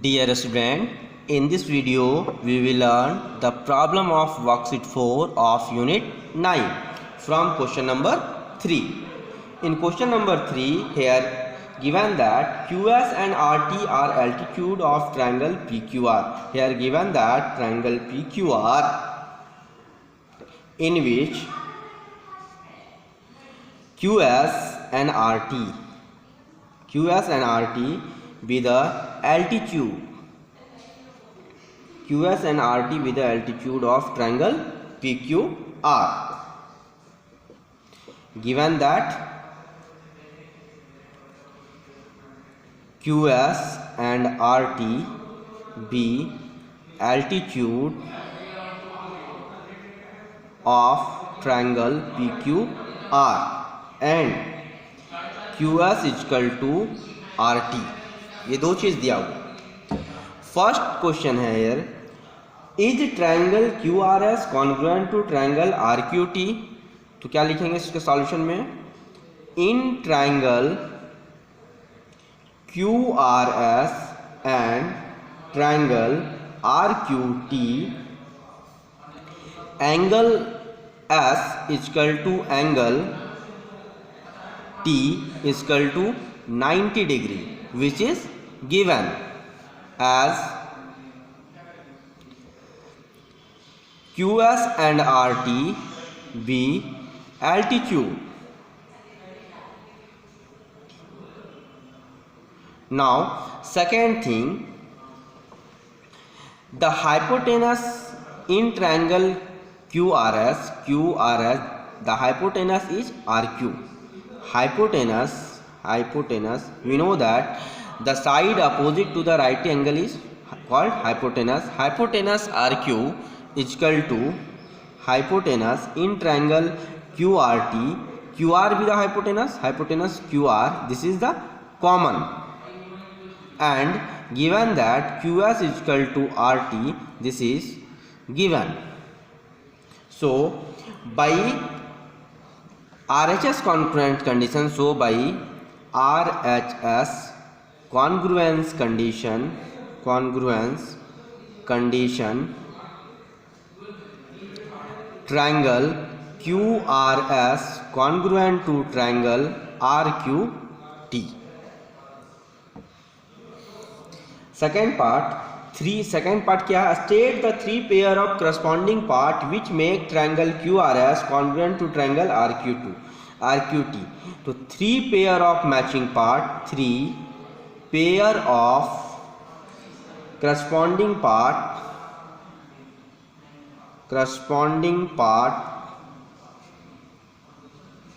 Dear student, in this video we will learn the problem of worksheet 4 of unit 9 from question number 3. In question number 3 here given that QS and RT are altitude of triangle PQR. Here given that triangle PQR in which QS and RT be the altitude QS and RT with the altitude of triangle PQR. Given that QS and RT be altitude of triangle PQR and QS is equal to RT. ये दो चीज दिया हुआ। First question है here, is triangle QRS congruent to triangle RQT। तो क्या लिखेंगे इसके सॉल्यूशन में, in triangle QRS and triangle RQT angle S is equal to angle T is equal to 90 degree which is given as QS and RT be altitude. Now second thing, the hypotenuse in triangle QRS the hypotenuse is RQ. Hypotenuse, we know that the side opposite to the right angle is called hypotenuse. Hypotenuse RQ is equal to hypotenuse in triangle QRT. QR be the hypotenuse QR, this is the common, and given that QS is equal to RT, this is given. So by RHS congruence condition, so by RHS congruence condition triangle QRS congruent to triangle RQT. Second part क्या है, state the three pair of corresponding part which make triangle QRS congruent to triangle RQT. तो three pair of matching part, three pair of corresponding part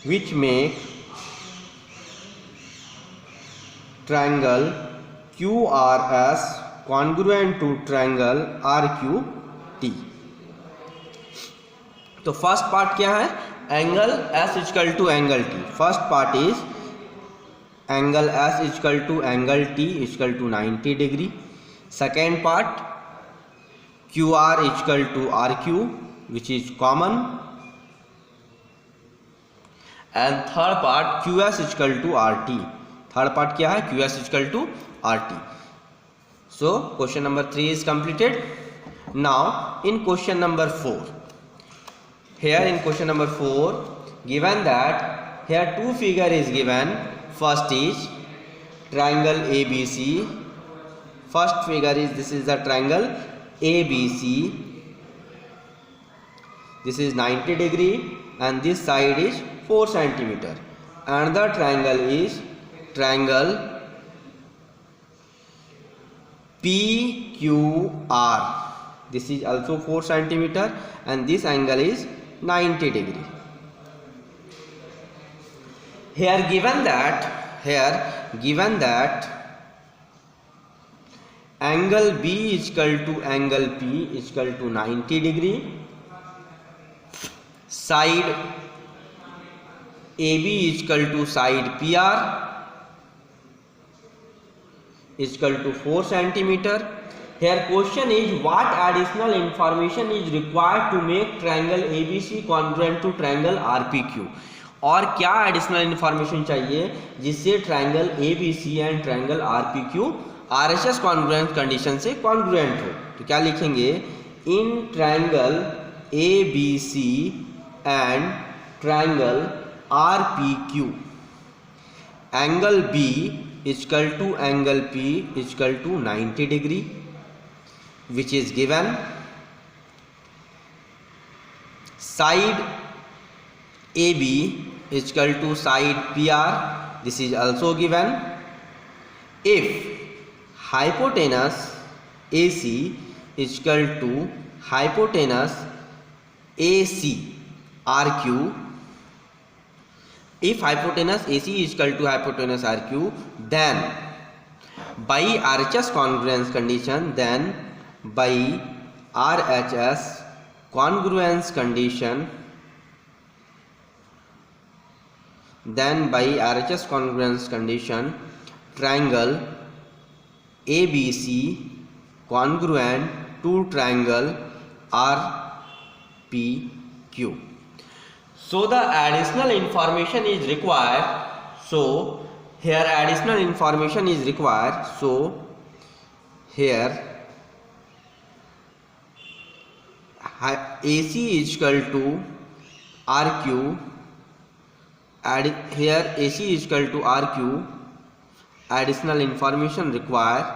which make triangle QRS congruent to triangle RQT. तो first part क्या है, angle S equal to angle T. First part is angle S equal to angle T equal to 90 degree. Second part QR equal to RQ which is common, and third part QS equal to RT. Third part क्या है, QS equal to RT. So question number 3 is completed. Now in question number 4, here in question number 4 given that here two figure is given. First is triangle ABC. First figure is, this is the triangle ABC, this is 90 degree and this side is 4 centimeter. Another triangle is triangle PQR, this is also 4 centimeter and this angle is 90 degree. Here given that angle B is equal to angle P is equal to 90 degree, side AB is equal to side PR is equal to 4 centimeter. Here question is, what additional information is required to make triangle ABC congruent to triangle RPQ. और क्या additional information चाहिए जिससे triangle ABC and triangle RPQ RHS congruence condition से congruent हो। तो क्या लिखेंगे, in triangle ABC and triangle RPQ angle B equal to angle P equal to 90 degree which is given. Side AB equal to side PR, this is also given. If hypotenuse AC equal to hypotenuse AC RQ, if hypotenuse AC equal to hypotenuse RQ, then by RHS congruence condition, then by RHS congruence condition, then by RHS congruence condition, triangle ABC congruent to triangle RPQ. So the additional information is required. So here additional information is required. So here AC is equal to RQ. Here AC is equal to RQ. Additional information required.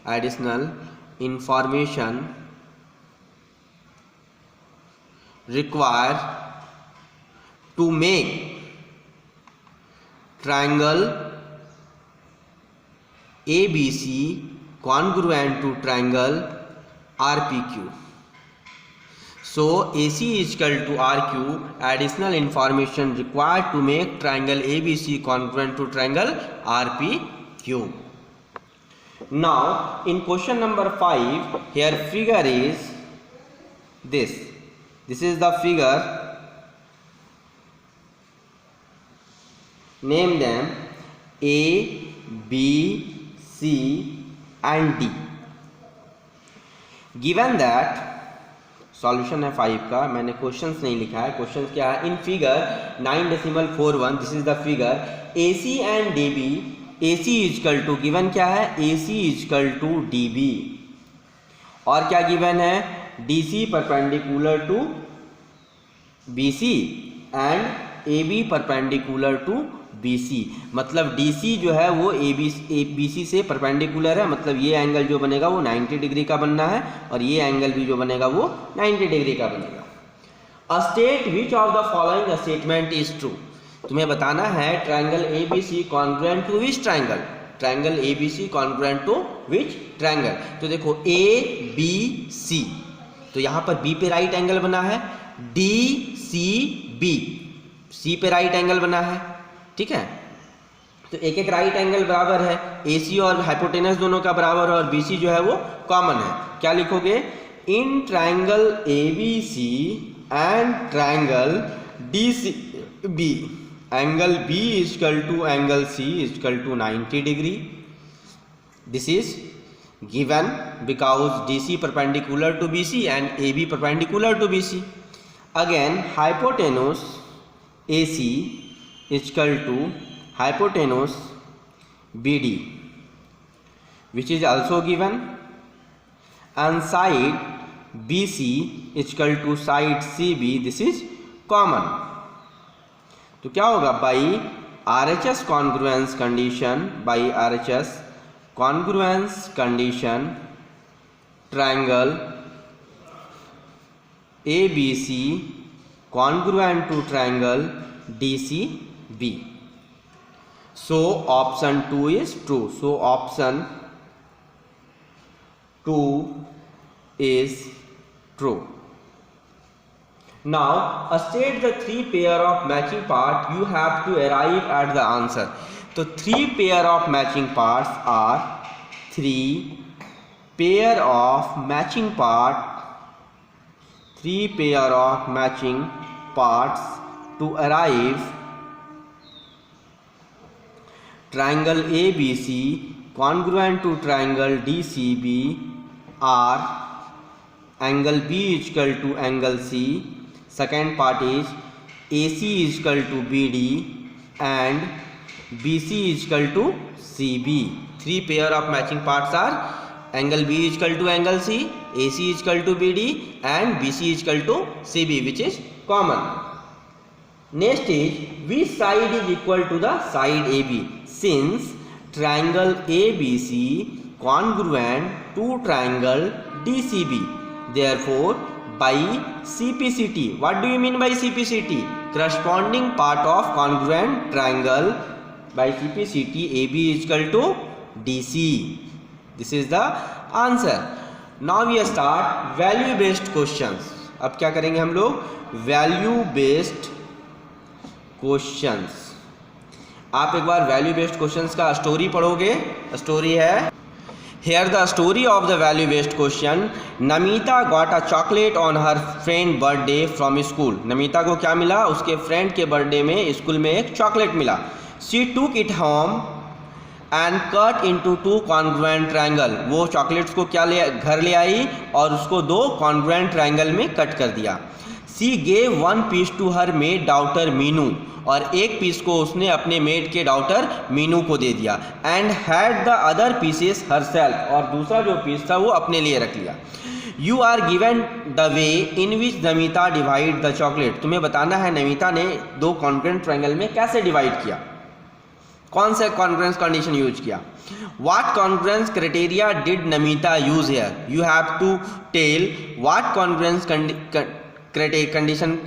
Additional information required to make triangle ABC congruent to triangle RPQ. So AC is equal to RQ. Additional information required to make triangle ABC congruent to triangle RPQ. Now in question number 5, here figure is this. This is the figure. Name them A, B, C and D. Given that solution है 5 का, मैंने questions नहीं लिखा है। Questions क्या है, in figure 9.41 this is the figure AC and DB, AC equal to given क्या है, AC इक्वल टू DB, और क्या गिवन है, DC perpendicular to BC and AB perpendicular to BC। मतलब DC जो है वो BC से परपेंडिकुलर है, मतलब ये एंगल जो बनेगा वो 90 डिग्री का बनना है, और ये एंगल भी जो बनेगा वो 90 डिग्री का बनेगा। A state which of the following statement is true. तुम्हें बताना है triangle ABC congruent to which triangle, triangle ABC congruent to which triangle. तो देखो ABC, तो यहाँ पर B पे राइट एंगल बना है, DCB C पे राइट एंगल बना है, ठीक है। तो एक एक राइट एंगल बराबर है, AC और हाइपोटेनस दोनों का बराबर है, और BC जो है वो कॉमन है। क्या लिखोगे, in triangle ABC and triangle DCB angle B equal to angle C equal to 90 degree. This is given because DC perpendicular to BC and AB perpendicular to BC। Again hypotenuse AC equal to hypotenuse BD which is also given, and side BC equal to side CB, this is common। तो क्या होगा, by RHS congruence condition, by RHS congruence condition triangle ABC congruent to triangle DCB। So option 2 is true. So option 2 is true. Now state the 3 pair of matching part, you have to arrive at the answer। तो 3 pair of matching parts are 3 pair of matching part, 3 pair of matching parts to arrive triangle ABC congruent to triangle DCB are angle B equal to angle C, second part is AC equal to BD and BC equal to CB। 3 pair of matching parts are angle B is equal to angle C, AC is equal to BD and BC is equal to CB, which is common. Next is which side is equal to the side AB, since triangle ABC congruent to triangle DCB. Therefore, by CPCT, what do you mean by CPCT? Corresponding part of congruent triangle, by CPCT AB is equal to DC. This is the answer. Now we start value based questions. अब क्या करेंगे हम लोग? Value based questions. आप एक बार value based questions का story पढ़ोगे. Story है, here the story of the value based question. Namita got a chocolate on her friend birthday from school. Namita को क्या मिला? उसके फ्रेंड के बर्थडे में स्कूल में एक चॉकलेट मिला. She took it home and cut into 2 congruent triangle. वो चॉकलेट्स को क्या घर ले आई और उसको 2 congruent triangle में कट कर दिया. She gave 1 piece to her maid daughter Meenu, और एक पीस को उसने अपने मेड के डॉटर मीनू को दे दिया. And had the other pieces herself, और दूसरा जो पीस था वो अपने लिए रख लिया. You are given the way in which Namita divide the chocolate. तुम्हें बताना है नमिता ने 2 कॉन्ग्रुएंट ट्रायंगल में कैसे डिवाइड किया, कौन सा कॉन्ग्रुएंस कंडीशन यूज किया. What congruence criteria did Namita use here. You have to tell what congruence condition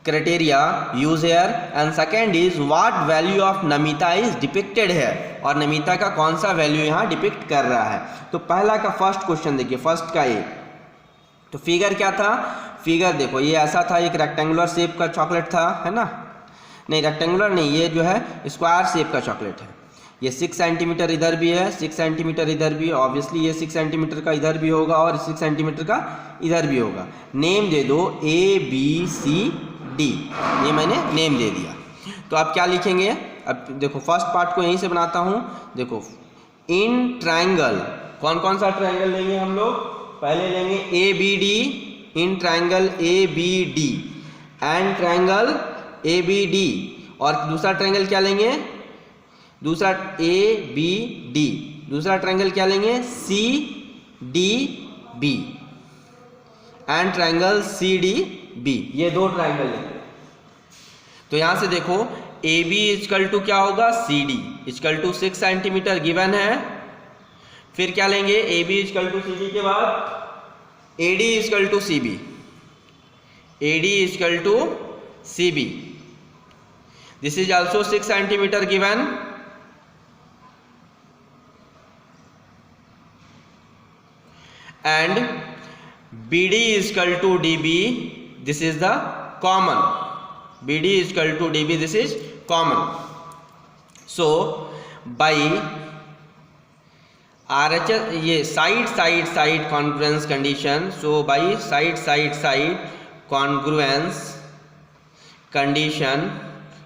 criteria use here, and second is what value of Namita is depicted here, और नमिता का कौन सा वैल्यू यहाँ depict कर रहा है. तो पहला का फर्स्ट क्वेश्चन देखिए, फर्स्ट का ए. तो फिगर क्या था? फिगर देखो ये ऐसा था, एक रेक्टेंगुलर शेप का चॉकलेट था, है ना? नहीं रेक्टेंगुलर नहीं, ये जो है स्क्वायर शेप का चॉकलेट है. ये 6 सेंटीमीटर इधर भी है, 6 सेंटीमीटर इधर भी, ऑब्वियसली ये 6 सेंटीमीटर का इधर भी होगा और 6 सेंटीमीटर का इधर भी होगा. नेम दे दो ABCD, ये मैंने नेम दे दिया. तो अब क्या लिखेंगे? अब देखो फर्स्ट पार्ट को यहीं से बनाता हूँ. देखो इन ट्रायंगल, कौन कौन सा ट्रायंगल लेंगे हम लोग? पहले लेंगे ABD, in triangle ABD and triangle ABD, और दूसरा ट्रायंगल क्या लेंगे? दूसरा ABD, दूसरा ट्रायंगल क्या लेंगे? CDB and triangle CDB. ये 2 ट्रायंगल लेंगे. तो यहां से देखो AB इक्वल टू क्या होगा? CD equal to 6 centimetre given है. फिर क्या लेंगे? AB इक्वल टू CD के बाद AD equal to CB, AD equal to CB. This is also 6 centimetre given. And BD is equal to DB. This is the common. BD is equal to DB. This is common. So by RHS ये side congruence condition. So by side congruence condition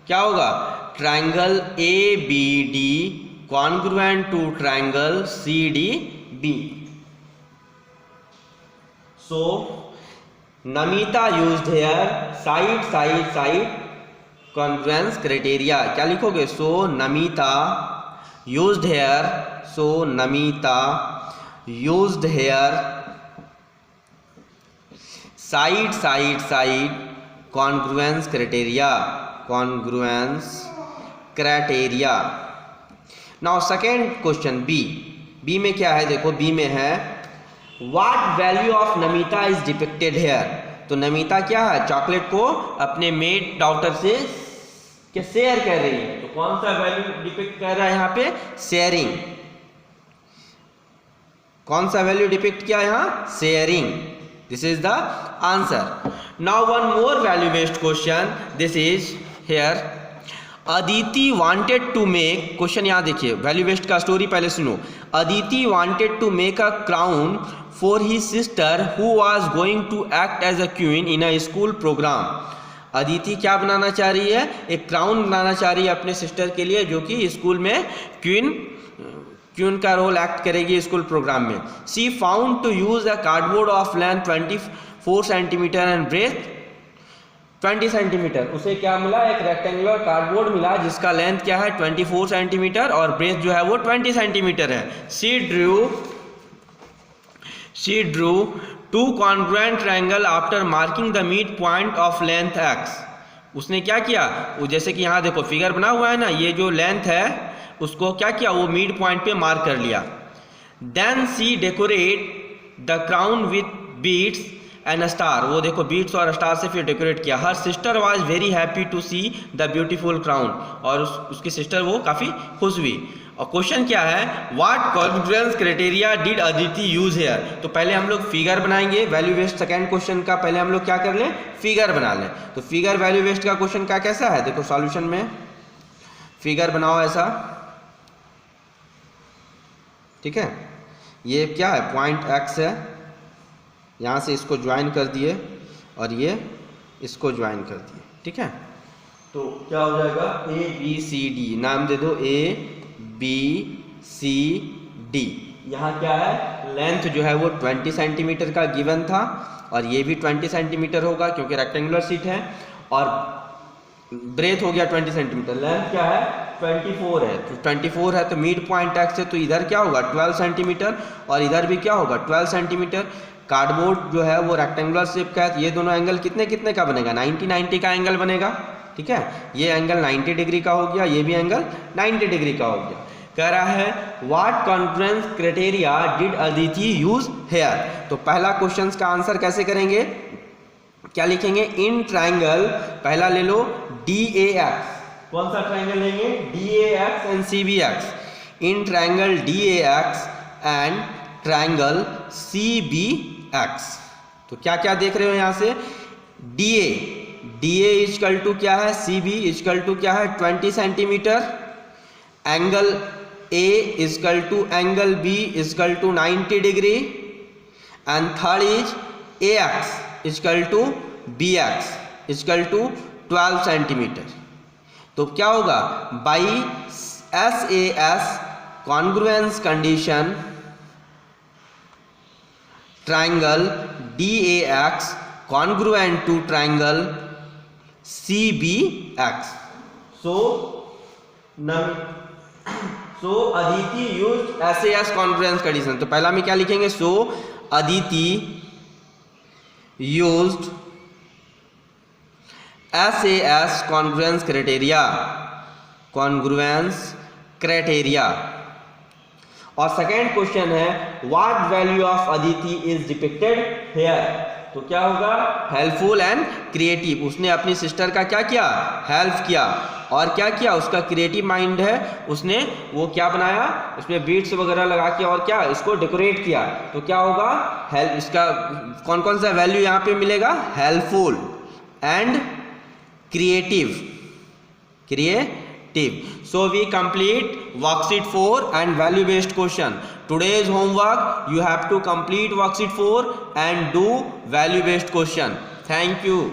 क्या होगा? Triangle ABD congruent to triangle CDB. So Namita used here side congruence criteria. क्या लिखोगे? So Namita used here side congruence criteria. Now second question B में क्या है? देखो B में है What value of Namita is depicted here. तो नमिता क्या है? चॉकलेट को अपने मेड डॉटर से क्या शेयर कर रही है. तो कौन सा वैल्यू डिपिक्ट कर रहा है यहाँ पे? शेयरिंग. कौन सा वैल्यू डिपिक्ट किया यहाँ? Sharing. This is the answer. Now one more value based question. This is here Aditi wanted to make. Question यहाँ देखिए, वैल्यू बेस्ड का स्टोरी पहले सुनो. Aditi wanted to make a crown for his sister who was going to act as a queen in a school programme. Aditi क्या बनाना चाह रही है? एक क्राउन बनाना चाह रही है अपने सिस्टर के लिए, जो कि स्कूल में क्वीन का रोल एक्ट करेगी स्कूल प्रोग्राम में. She found to use a cardboard of length 24 centimetre and breadth 20 centimetre. उसे क्या मिला, एक रेक्टेंगुलर कार्डबोर्ड मिला जिसका लेंथ क्या है 24 सेंटीमीटर और ब्रेथ जो है वो 20 सेंटीमीटर है। She Drew two congruent triangle after marking the mid point of length x। उसने क्या किया, वो जैसे कि यहाँ देखो फिगर बना हुआ है ना, ये जो लेंथ है उसको क्या किया, वो मिड पॉइंट पे मार्क कर लिया। Then she decorate the crown with beads and star. वो देखो बीड्स और स्टार से फिर डेकोरेट किया। Her sister was very happy to see the beautiful crown. और उसकी सिस्टर वो काफ़ी खुश हुई। और क्वेश्चन क्या है, what congruence criteria did Aditi use hair. तो पहले हम लोग फिगर बनाएंगे, वैल्यू वेस्ट सेकेंड क्वेश्चन का पहले हम लोग क्या कर लें, फिगर बना लें। तो फिगर वैल्यू वेस्ट का क्वेश्चन का कैसा है, देखो सॉल्यूशन में फिगर बनाओ ऐसा, ठीक है। ये क्या है, पॉइंट x है, यहाँ से इसको ज्वाइन कर दिए और ये इसको ज्वाइन कर दिए, ठीक है। तो क्या हो जाएगा, ए बी सी डी, नाम दे दो ए बी सी डी। यहाँ क्या है, लेंथ जो है वो 20 सेंटीमीटर का गिवन था और ये भी 20 सेंटीमीटर होगा क्योंकि रेक्टेंगुलर शीट है। और ब्रेथ हो गया 20 सेंटीमीटर, लेंथ क्या है 24 है। तो 24 है तो मिड पॉइंट x है, तो इधर क्या होगा 12 सेंटीमीटर और इधर भी क्या होगा 12 सेंटीमीटर। कार्डबोर्ड जो है वो रेक्टेंगुलर शेप का है, तो ये दोनों एंगल कितने कितने का बनेगा, 90 का एंगल बनेगा, ठीक है। ये एंगल 90 डिग्री का हो गया, ये भी एंगल 90 डिग्री का हो गया। कह रहा है what congruence criteria did Aditi use hair. तो पहला क्वेश्चन का आंसर कैसे करेंगे, क्या लिखेंगे, इन ट्राइंगल, पहला ले लो DAX, कौन सा ट्राइंगल लेंगे, DAX and CBX। In triangle DAX and triangle CBX। तो क्या क्या देख रहे हो यहाँ से, DA इजकल टू क्या है, CB इजकल टू क्या है 20 centimetre, angle A equal to angle B equal to 90 degree, and third is AX equal to BX equal to 12 centimetre. तो क्या होगा, by SAS congruence condition triangle DAX congruent to triangle CBX. So Aditi used SAS congruence condition. तो पहला में क्या लिखेंगे, so Aditi used SAS congruence criteria। और second question है what value of Aditi is depicted here. तो क्या होगा, हेल्पफुल एंड क्रिएटिव। उसने अपनी सिस्टर का क्या किया, हेल्प किया और क्या किया, उसका क्रिएटिव माइंड है, उसने वो क्या बनाया, उसमें बीड्स वगैरह लगा के और क्या इसको डेकोरेट किया। तो क्या होगा, हेल्प, इसका कौन कौन सा वैल्यू यहाँ पे मिलेगा, helpful and creative. So we complete worksheet 4 and value based question. Today's homework, you have to complete worksheet 4 and do value based question. Thank you.